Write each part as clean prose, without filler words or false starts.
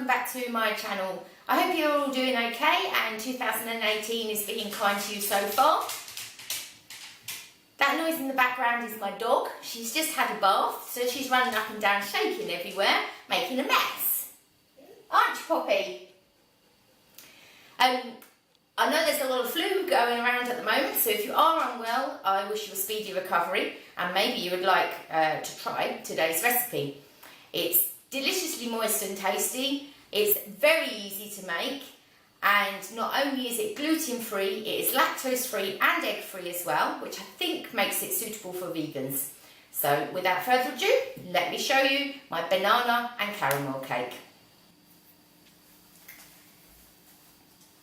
welcome back to my channel. I hope you're all doing okay and 2018 is being kind to you so far. That noise in the background is my dog. She's just had a bath, so she's running up and down, shaking everywhere, making a mess. Aren't you, Poppy? I know there's a lot of flu going around at the moment, so if you are unwell, I wish you a speedy recovery, and maybe you would like to try today's recipe. It's deliciously moist and tasty, it's very easy to make, and not only is it gluten-free, it is lactose-free and egg-free as well, which I think makes it suitable for vegans. So without further ado, let me show you my banana and caramel cake.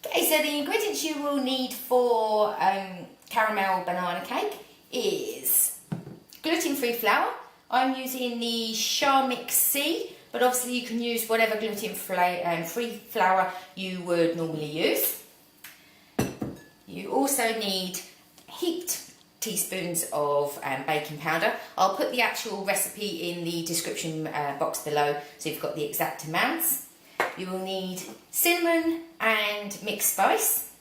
Okay, so the ingredients you will need for caramel banana cake is gluten-free flour. I'm using the Mix C, but obviously you can use whatever gluten-free flour you would normally use. You also need heaped teaspoons of baking powder. I'll put the actual recipe in the description box below so you've got the exact amounts. You will need cinnamon and mixed spice,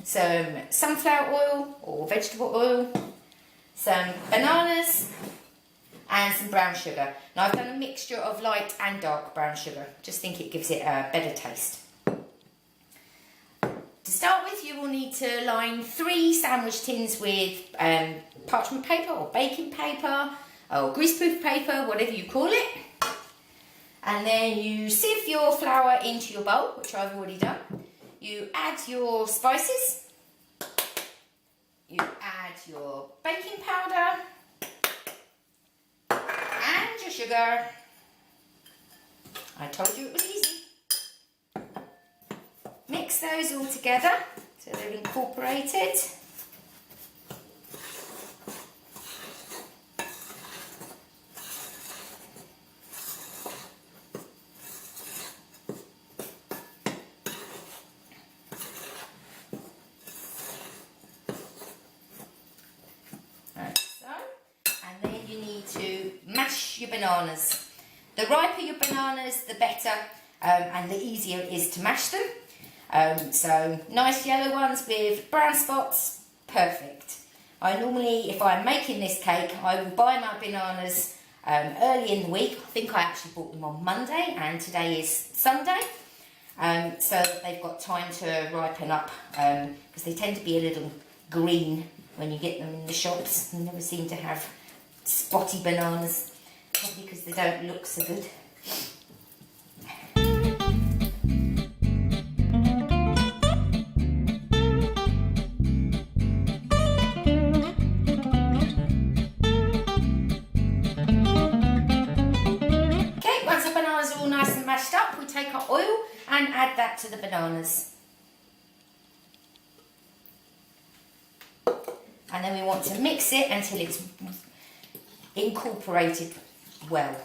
some sunflower oil or vegetable oil, some bananas, and some brown sugar. Now I've done a mixture of light and dark brown sugar. Just think it gives it a better taste. To start with, you will need to line 3 sandwich tins with parchment paper or baking paper or greaseproof paper, whatever you call it. And then you sieve your flour into your bowl, which I've already done. You add your spices. You add your baking powder and your sugar. I told you it was easy. Mix those all together so they're incorporated. To mash your bananas. The riper your bananas, the better, and the easier it is to mash them. So nice yellow ones with brown spots, perfect. I normally, if I'm making this cake, I will buy my bananas early in the week. I think I actually bought them on Monday and today is Sunday, so that they've got time to ripen up, because they tend to be a little green when you get them in the shops. They never seem to have spotty bananas, probably because they don't look so good. Okay, once the bananas are all nice and mashed up, we take our oil and add that to the bananas. And then we want to mix it until it's incorporated well.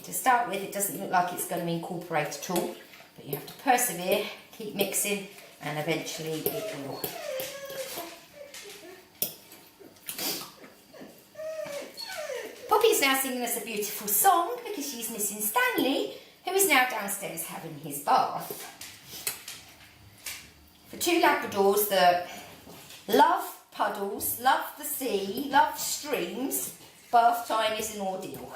To start with, it doesn't look like it's going to incorporate at all, but you have to persevere, keep mixing, and eventually it will. Poppy's now singing us a beautiful song because she's missing Stanley, who is now downstairs having his bath. For 2 Labradors that love puddles, love the sea, love streams, bath time is an ordeal.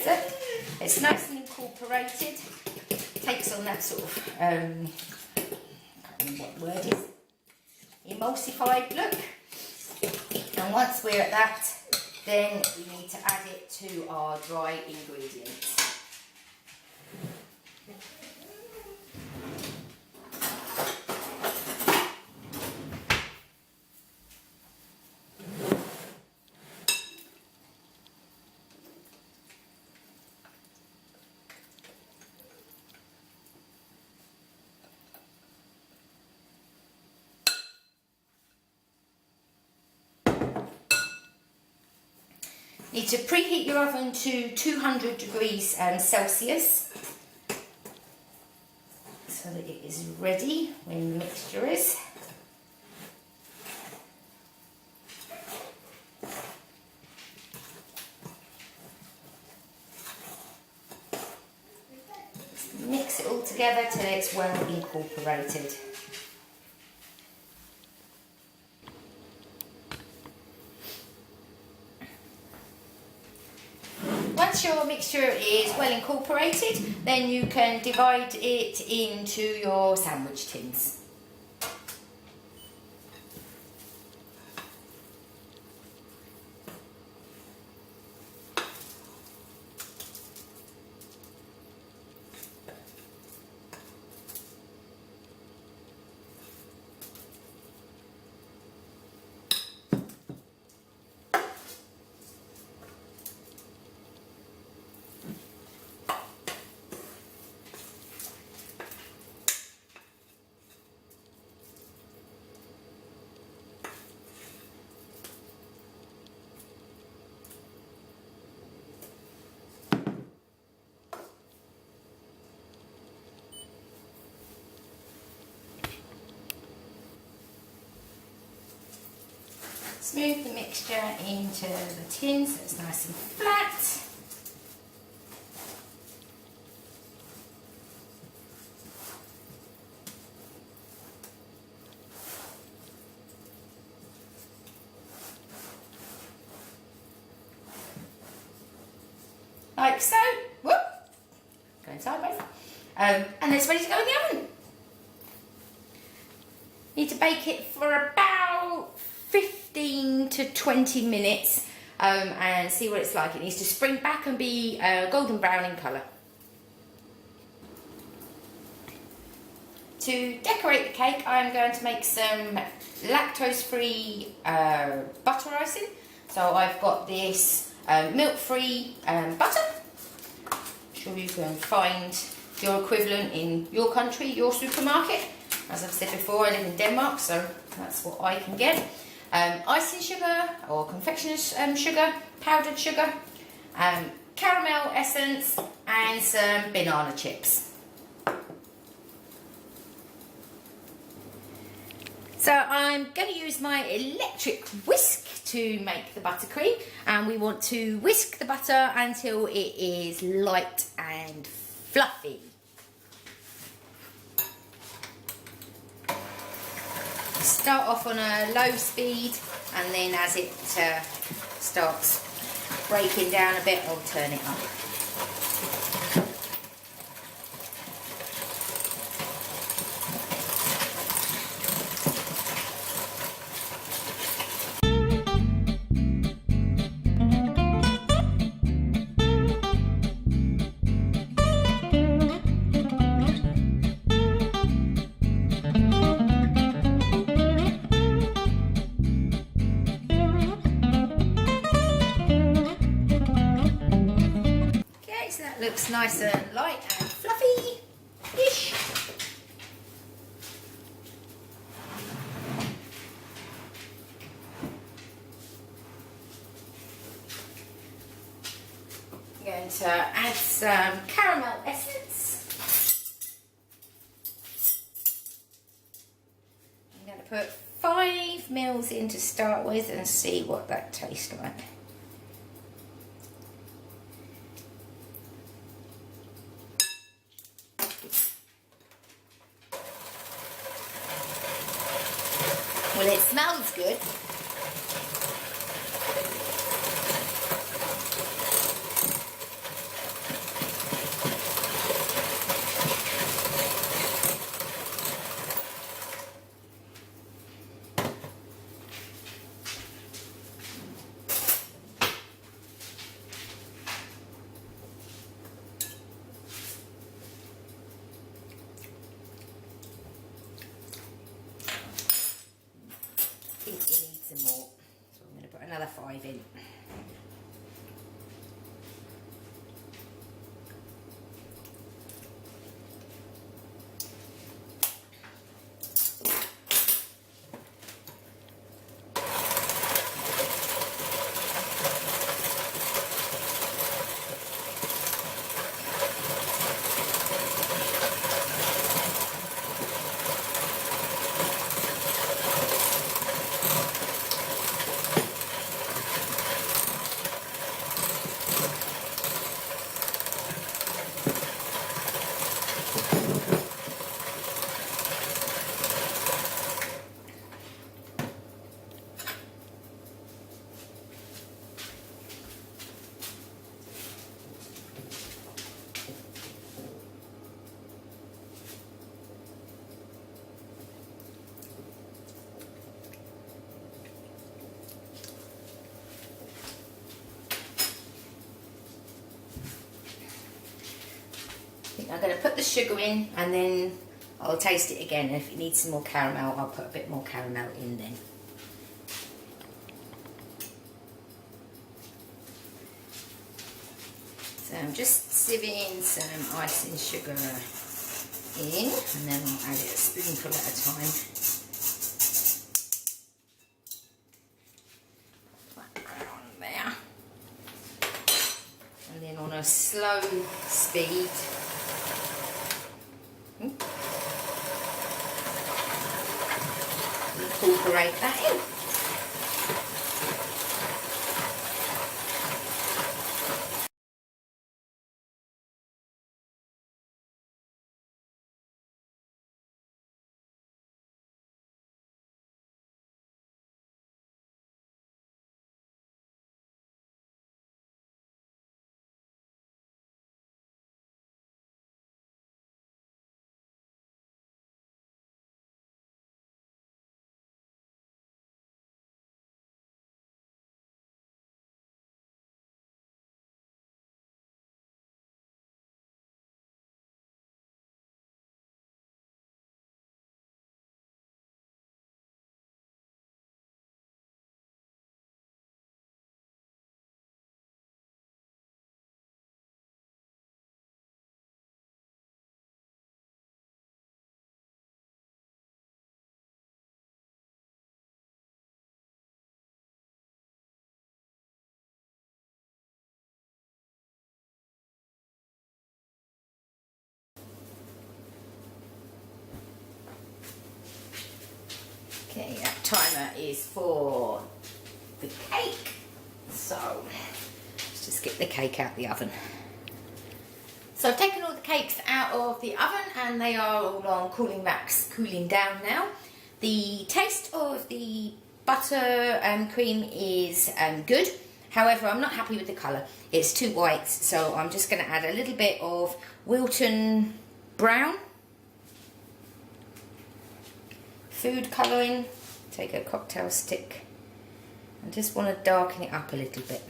So it's nice and incorporated, takes on that sort of, I can't remember what the word is, emulsified look. And once we're at that, then we need to add it to our dry ingredients. You need to preheat your oven to 200 degrees Celsius so that it is ready when the mixture is. Mix it all together till it's well incorporated. Once your mixture is well incorporated, then you can divide it into your sandwich tins. Smooth the mixture into the tin so it's nice and flat. Like so. Whoop! Going sideways. And it's ready to go in the oven. Need to bake it for about 15 to 20 minutes and see what it's like. It needs to spring back and be golden brown in colour. To decorate the cake, I'm going to make some lactose-free butter icing. So I've got this milk-free butter. I'm sure you can find your equivalent in your country, your supermarket. As I've said before, I live in Denmark, so that's what I can get. Icing sugar or confectioner's sugar, powdered sugar, caramel essence and some banana chips. So I'm going to use my electric whisk to make the buttercream, and we want to whisk the butter until it is light and fluffy. Start off on a low speed, and then as it starts breaking down a bit, I'll turn it up. Looks nice and light and fluffy-ish. I'm going to add some caramel essence. I'm going to put 5 mils in to start with and see what that tastes like. Well, it smells good. I think you need some more, so I'm going to put another 5 in. I'm going to put the sugar in and then I'll taste it again. If it needs some more caramel, I'll put a bit more caramel in then. So I'm just sieving some icing sugar in, and then I'll add it a spoonful at a time. That on there. And then on a slow speed. Incorporate that in. Okay, that timer is for the cake. So let's just get the cake out the oven. So I've taken all the cakes out of the oven and they are all on cooling racks, cooling down now. The taste of the butter and cream is good. However, I'm not happy with the colour. It's too white, so I'm just going to add a little bit of Wilton brown. Food colouring. Take a cocktail stick. I just want to darken it up a little bit.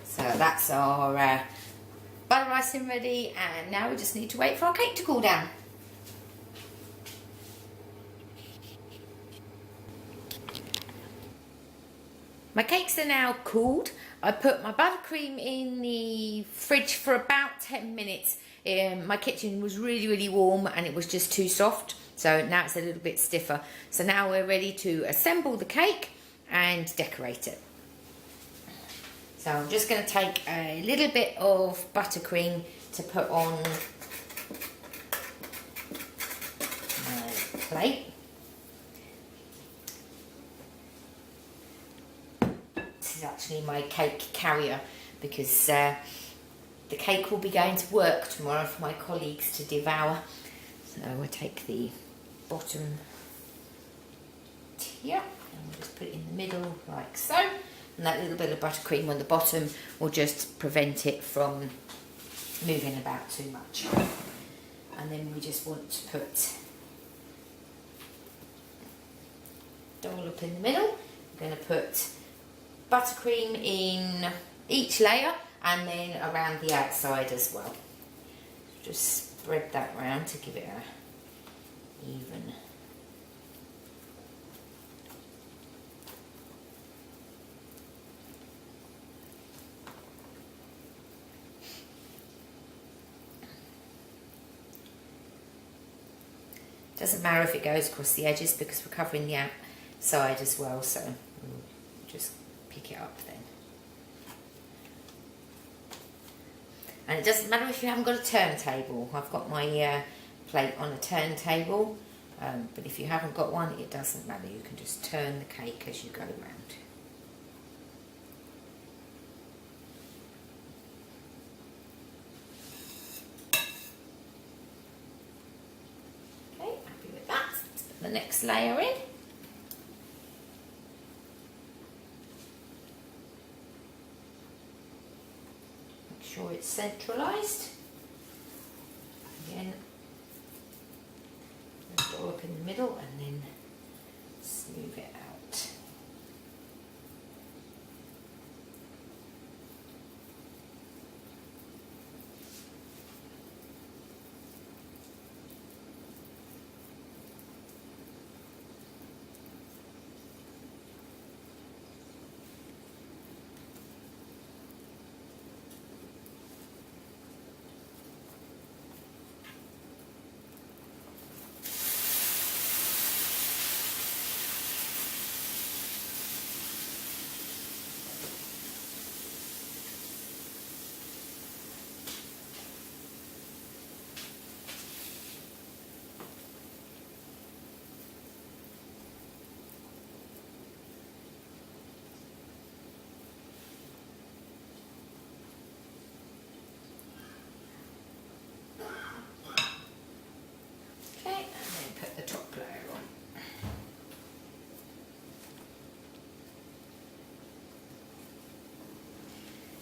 So that's our butter icing ready, and now we just need to wait for our cake to cool down. My cakes are now cooled. I put my buttercream in the fridge for about 10 minutes. My kitchen was really warm and it was just too soft, so now it's a little bit stiffer. So now we're ready to assemble the cake and decorate it. So I'm just going to take a little bit of buttercream to put on my plate. This is actually my cake carrier because the cake will be going to work tomorrow for my colleagues to devour. So we'll take the bottom here and we'll just put it in the middle like so. And that little bit of buttercream on the bottom will just prevent it from moving about too much. And then we just want to put dollop in the middle. We're going to put buttercream in each layer and then around the outside as well. Just spread that round to give it a even. Doesn't matter if it goes across the edges because we're covering the outside as well, so we'll just pick it up then. And it doesn't matter if you haven't got a turntable. I've got my plate on a turntable, but if you haven't got one, it doesn't matter. You can just turn the cake as you go around. the next layer in. Make sure it's centralised. Again, go up in the middle and then smooth it out.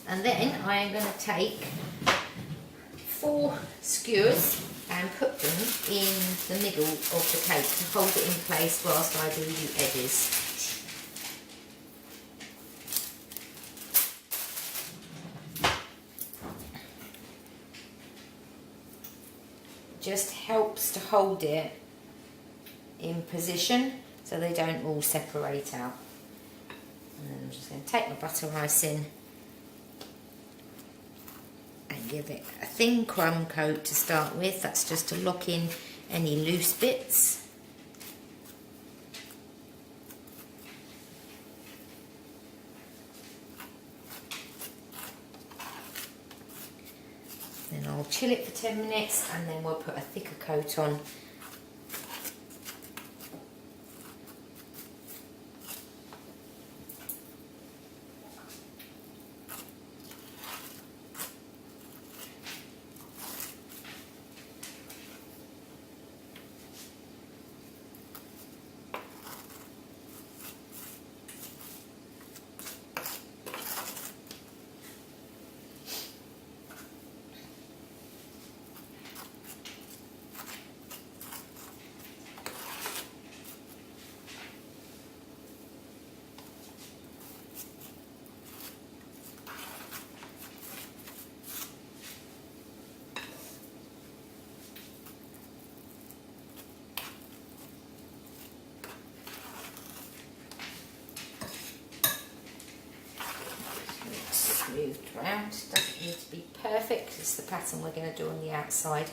And then I am going to take 4 skewers and put them in the middle of the cake to hold it in place whilst I do the edges. Just helps to hold it in position so they don't all separate out. And then I'm just going to take my butter icing and give it a thin crumb coat to start with. That's just to lock in any loose bits. Then I'll chill it for 10 minutes and then we'll put a thicker coat on. Smoothed round, doesn't need to be perfect, it's the pattern we're going to do on the outside.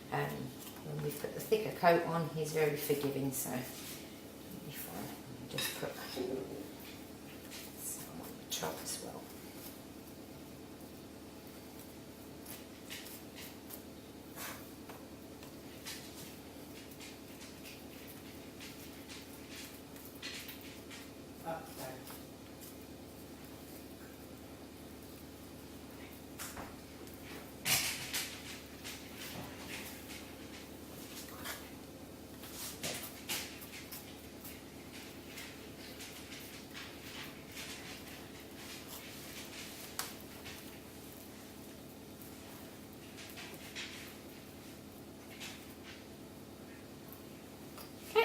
When we put the thicker coat on, he's very forgiving, so it'll be fine. I'll just put some on the top as well.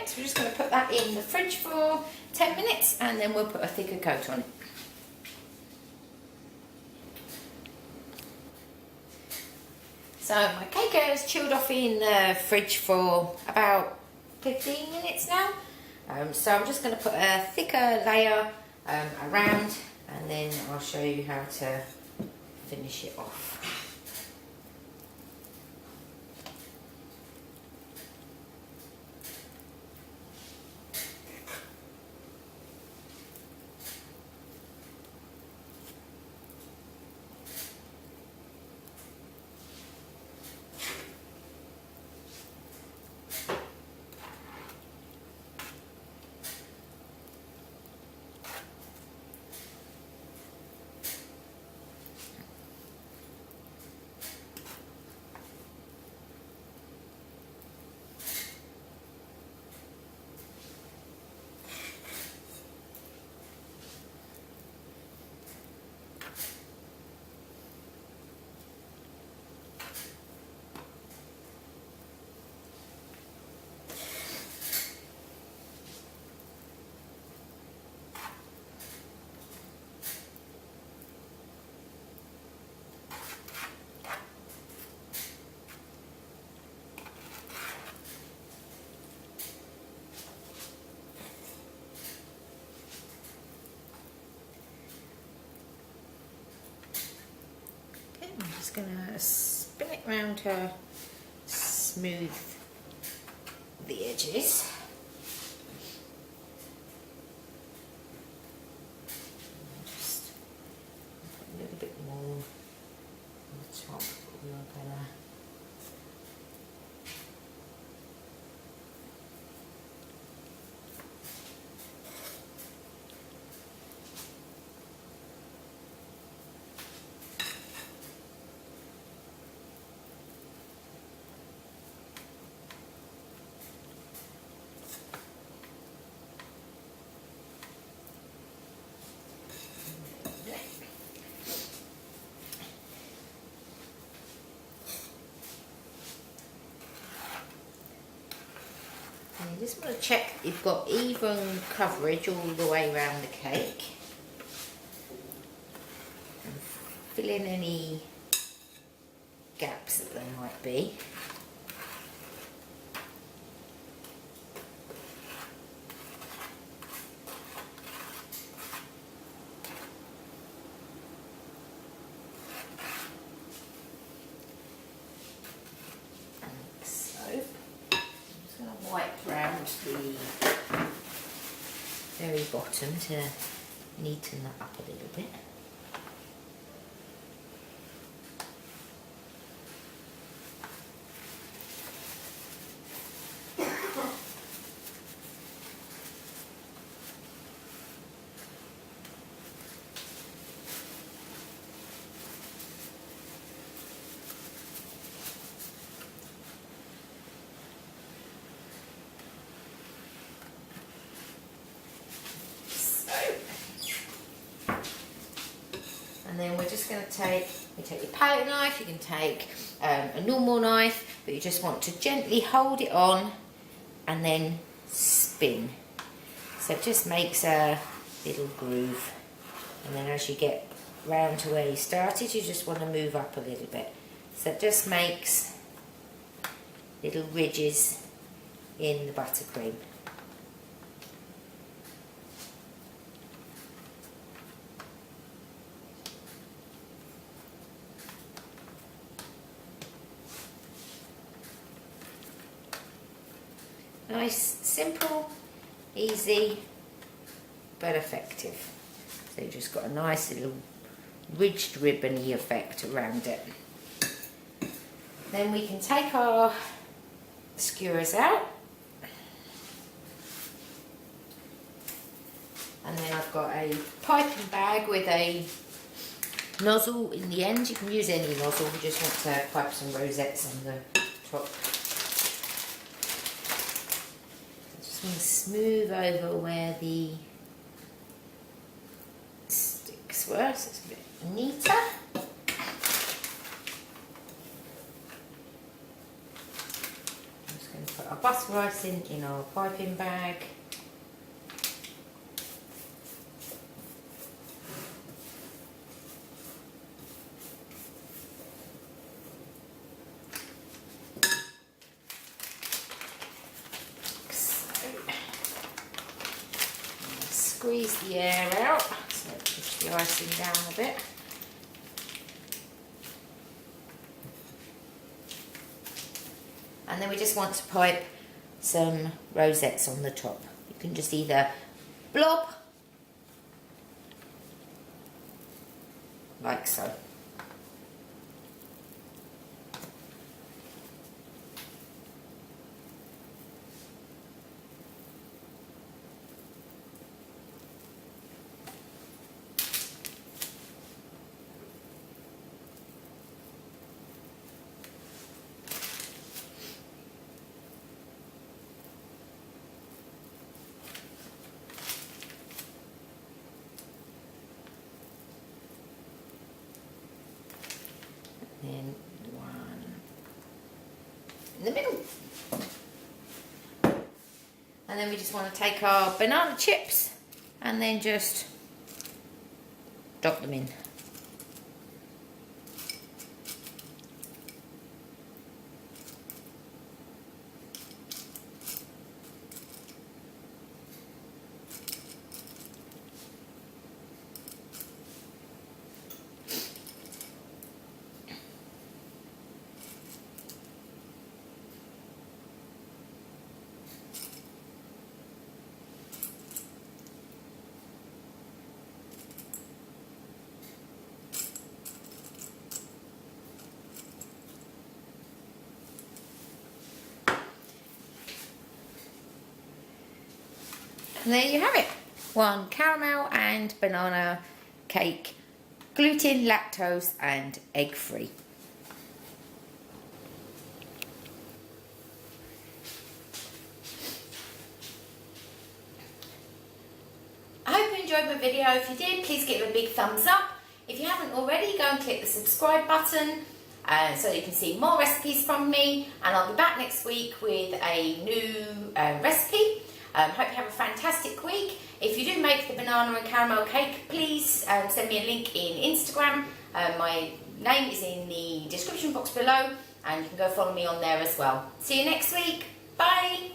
So we're just going to put that in the fridge for 10 minutes and then we'll put a thicker coat on it. So my cake has chilled off in the fridge for about 15 minutes now. So I'm just going to put a thicker layer around and then I'll show you how to finish it off. just going to spin it round to smooth the edges. Just put a little bit more on the top. We are gonna you just want to check that you've got even coverage all the way around the cake. And fill in any gaps that there might be. Wipe round the very bottom to neaten that up a little bit. And then we're just going to take your palette knife, you can take a normal knife, but you just want to gently hold it on and then spin. So it just makes a little groove. And then as you get round to where you started, you just want to move up a little bit. So it just makes little ridges in the buttercream. Nice, simple, easy, but effective. So you've just got a nice little ridged ribbony effect around it. Then we can take our skewers out. And then I've got a piping bag with a nozzle in the end. You can use any nozzle, you just want to pipe some rosettes on the top. Just want to smooth over where the sticks were, so it's a bit neater. I'm just going to put our butter icing in our piping bag. Squeeze the air out, so push the icing down a bit. And then we just want to pipe some rosettes on the top. You can just either blob, like so. Then one in the middle. And then we just want to take our banana chips and then just drop them in. And there you have it. One caramel and banana cake. Gluten, lactose and egg free. I hope you enjoyed my video. If you did, please give it a big thumbs up. If you haven't already, go and click the subscribe button so you can see more recipes from me. And I'll be back next week with a new recipe. Hope you have a fantastic week. If you do make the banana and caramel cake, please send me a link in Instagram. My name is in the description box below and you can go follow me on there as well. See you next week. Bye.